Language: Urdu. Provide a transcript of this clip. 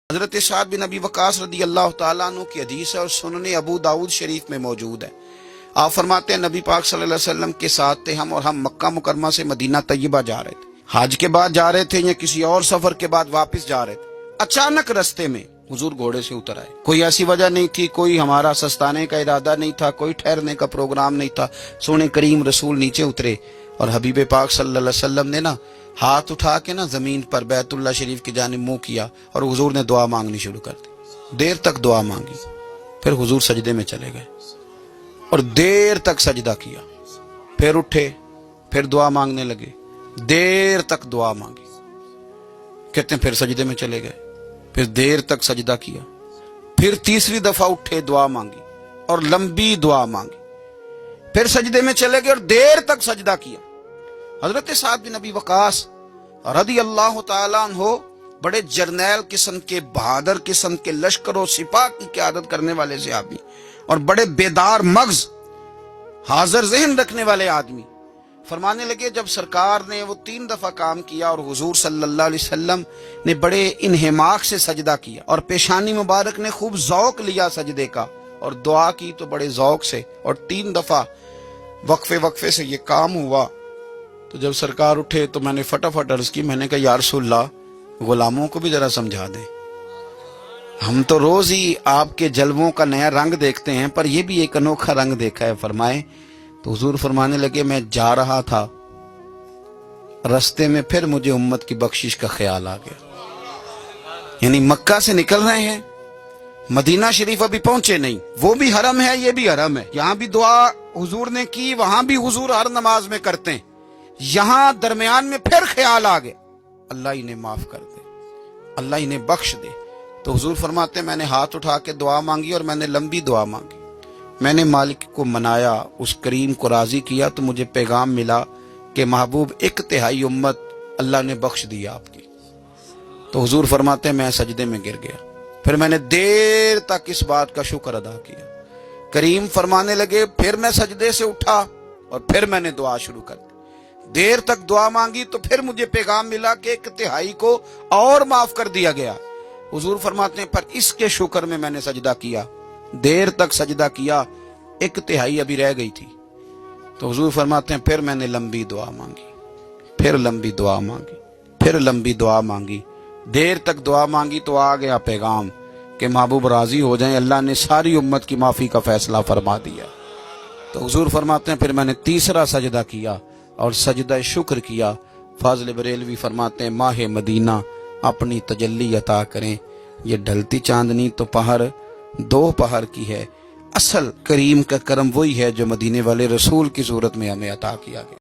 حضرت سعد بن ابی وقاص رضی اللہ تعالیٰ عنہ کی حدیث ہے اور سنن ابو داؤد شریف میں موجود ہے۔ آپ فرماتے ہیں نبی پاک صلی اللہ علیہ وسلم کے ساتھ تھے ہم، اور ہم مکہ مکرمہ سے مدینہ طیبہ جا رہے تھے، حج کے بعد جا رہے تھے یا کسی اور سفر کے بعد واپس جا رہے تھے۔ اچانک رستے میں حضور گھوڑے سے اتر آئے، کوئی ایسی وجہ نہیں تھی، کوئی ہمارا سستانے کا ارادہ نہیں تھا، کوئی ٹھہرنے کا پروگرام نہیں تھا۔ سونے کریم رسول نیچے اترے اور حبیب پاک صلی اللہ علیہ وسلم نے ہاتھ اٹھا کے زمین پر بیت اللہ شریف کی جانب منہ کیا اور حضور نے دعا مانگنی شروع کر دی۔ دیر تک دعا مانگی، پھر حضور سجدے میں چلے گئے اور دیر تک سجدہ کیا، پھر اٹھے، پھر دعا مانگنے لگے، دیر تک دعا مانگی، کہتے ہیں پھر سجدے میں چلے گئے، پھر دیر تک سجدہ کیا، پھر تیسری دفعہ اٹھے، دعا مانگی اور لمبی دعا مانگی، پھر سجدے میں چلے گئے اور دیر تک سجدہ کیا۔ حضرت سعد بن ابی وقاص رضی اللہ تعالیٰ عنہ بڑے جرنیل قسم کے، بہادر قسم کے، لشکر و سپاہ کی قیادت کرنے والے صحابی اور بڑے بیدار مغز، حاضر ذہن رکھنے والے آدمی، فرمانے لگے جب سرکار نے وہ 3 دفعہ کام کیا اور حضور صلی اللہ علیہ وسلم نے بڑے انہماک سے سجدہ کیا اور پیشانی مبارک نے خوب ذوق لیا سجدے کا اور دعا کی تو بڑے ذوق سے، اور 3 دفعہ وقفے سے یہ کام ہوا، تو جب سرکار اٹھے تو میں نے فٹافٹ عرض کی، میں نے کہا یا رسول اللہ غلاموں کو بھی ذرا سمجھا دیں، ہم تو روز ہی آپ کے جلووں کا نیا رنگ دیکھتے ہیں پر یہ بھی ایک انوکھا رنگ دیکھا ہے۔ فرمائے تو حضور فرمانے لگے میں جا رہا تھا، رستے میں پھر مجھے امت کی بخشش کا خیال آ گیا۔ یعنی مکہ سے نکل رہے ہیں، مدینہ شریف ابھی پہنچے نہیں، وہ بھی حرم ہے یہ بھی حرم ہے، یہاں بھی دعا حضور نے کی، وہاں بھی حضور ہر نماز میں کرتے ہیں، یہاں درمیان میں پھر خیال آ گیا اللہ انہیں معاف کر دے، اللہ انہیں بخش دے۔ تو حضور فرماتے ہیں میں نے ہاتھ اٹھا کے دعا مانگی اور میں نے لمبی دعا مانگی، میں نے مالک کو منایا، اس کریم کو راضی کیا، تو مجھے پیغام ملا کہ محبوب 1/3 امت اللہ نے بخش دیا آپ کی۔ تو حضور فرماتے ہیں میں سجدے میں گر گیا، پھر میں نے دیر تک اس بات کا شکر ادا کیا۔ کریم فرمانے لگے پھر میں سجدے سے اٹھا اور پھر میں نے دعا شروع کر دی، دیر تک دعا مانگی تو پھر مجھے پیغام ملا کہ 1/3 کو اور معاف کر دیا گیا۔ حضور فرماتے ہیں پر اس کے شکر میں نے سجدہ کیا، دیر تک سجدہ کیا، 1/3 ابھی رہ گئی تھی۔ تو حضور فرماتے ہیں پھر میں نے لمبی دعا مانگی، پھر لمبی دعا مانگی، پھر لمبی دعا مانگی، دیر تک دعا مانگی تو آ گیا پیغام کہ محبوب راضی ہو جائیں، اللہ نے ساری امت کی معافی کا فیصلہ فرما دیا۔ تو حضور فرماتے ہیں پھر میں نے تیسرا سجدہ کیا اور سجدہ شکر کیا۔ فاضل بریلوی فرماتے ہیں ماہ مدینہ اپنی تجلی عطا کریں، یہ ڈھلتی چاندنی تو پہر 2 پہر کی ہے، اصل کریم کا کرم وہی ہے جو مدینے والے رسول کی صورت میں ہمیں عطا کیا گیا۔